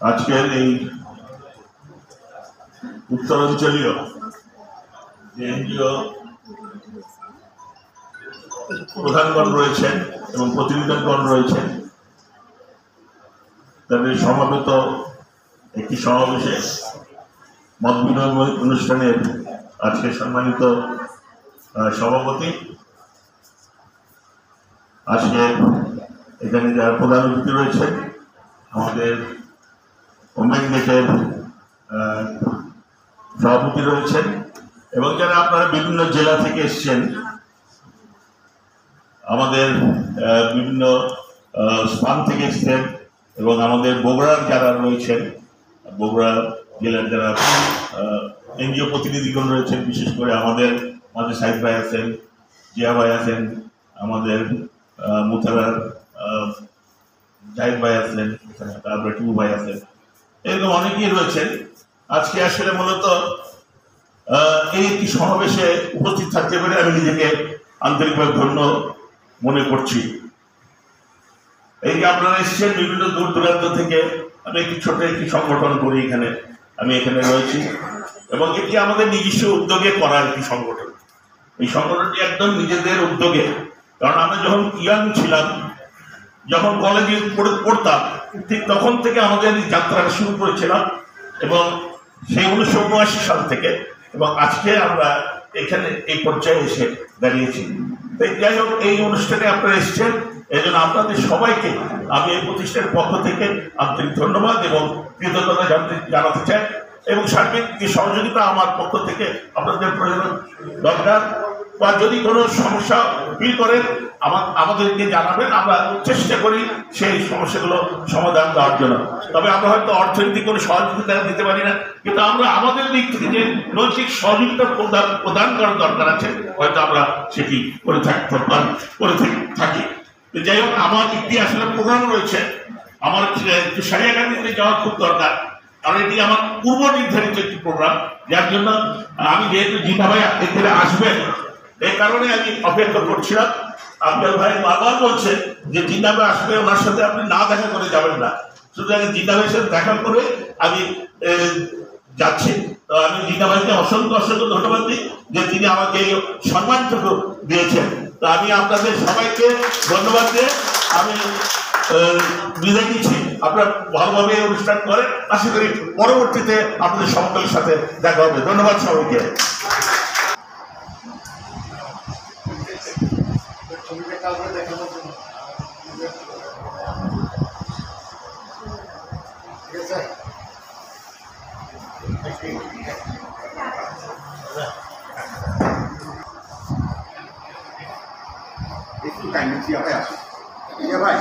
আজকের এই উত্তরাঞ্চলীয় যে এনজিও প্রধানগণ রয়েছেন এবং প্রতিনিধিগণ রয়েছেন তাদের সমাবেত একটি সমাবেশে মত বিনিময় অনুষ্ঠানের আজকে সম্মানিত সভাপতি, আজকে এখানে যারা প্রধান অতিথি রয়েছেন আমাদের ওমেন গেটের সভাপতি রয়েছেন এবং যারা আপনারা বিভিন্ন জেলা থেকে এসছেন, আমাদের বিভিন্ন স্থান থেকে এসছেন এবং আমাদের বগুড়ার যারা রয়েছেন, বগুড়া জেলার যারা এনজিও প্রতিনিধিগণ রয়েছেন, বিশেষ করে আমাদের সাইদ ভাই আছেন, জিয়া ভাই আছেন, আমাদের মুথারার জাহিদ ভাই আছেন, তারপরে টু ভাই আছেন, এরকম অনেকেই রয়েছেন। আজকে আসলে মূলত এই একটি সমাবেশে উপস্থিত থাকতে পেরে আমি নিজেকে আন্তরিকভাবে ধন্য মনে করছি। এই যে আপনারা এসেছেন বিভিন্ন দূর দূরান্ত থেকে, আমি একটি ছোট একটি সংগঠন করি এখানে, আমি এখানে রয়েছি এবং এটি আমাদের নিজস্ব উদ্যোগে করা একটি সংগঠন। এই সংগঠনটি একদম নিজেদের উদ্যোগে, কারণ আমরা যখন ইয়াং ছিলাম, যখন কলেজে পড়তাম, ঠিক তখন থেকে আমাদের যাত্রাটা শুরু করেছিলাম এবং সেই 1979 সাল থেকে, এবং আজকে আমরা এখানে এই পর্যায়ে এসে দাঁড়িয়েছি। যাই হোক, এই অনুষ্ঠানে আপনারা এসেছেন, এই জন্য আপনাদের সবাইকে আমি এই প্রতিষ্ঠানের পক্ষ থেকে আন্তরিক ধন্যবাদ এবং কৃতজ্ঞতা জানাতে চাই এবং সার্বিক যে সহযোগিতা আমার পক্ষ থেকে আপনাদের প্রয়োজন দরকার, বা যদি কোনো সমস্যা ফিল করেন আমাদেরকে জানাবেন, আমরা চেষ্টা করি সেই সমস্যাগুলো সমাধান দেওয়ার জন্য। তবে আমরা হয়তো অর্থনৈতিক কোনো সহযোগিতা দিতে পারি না, কিন্তু আমরা আমাদের দিক থেকে যে নৈতিক সহযোগিতা প্রদান করার দরকার আছে, হয়তো আমরা সেটি করে থাকি। যাই হোক, আমার একটি আসলে প্রোগ্রাম রয়েছে, আমার একটু সারিয়াকান্দিতে যাওয়া খুব দরকার, কারণ এটি আমার পূর্ব নির্ধারিত একটি প্রোগ্রাম, যার জন্য আমি যেহেতু জিনা ভাই এখানে আসবেন, এই কারণে আমি অপেক্ষা করছিলাম। আফজাল ভাই বারবার বলছে যে জিনা ভাই আসবে, ওনার সাথে আপনি না দেখা করে যাবেন না, সুতরাং জিনা ভাইয়ের সাথে দেখা করে আমি যাচ্ছি। তো আমি জিনা ভাইকে অসংখ্য ধন্যবাদ দিই যে তিনি আমাকে এই সম্মানটুকু দিয়েছেন। তো আমি আপনাদের সবাইকে ধন্যবাদ দিয়ে আমি বিদায় নিচ্ছি। আপনারা ভালোভাবে অনুষ্ঠান করেন, আশা করি পরবর্তীতে আপনাদের সকলের সাথে দেখা হবে। ধন্যবাদ সবাইকে। একটু কাইন্ডলি ভাই আসুন, ভাই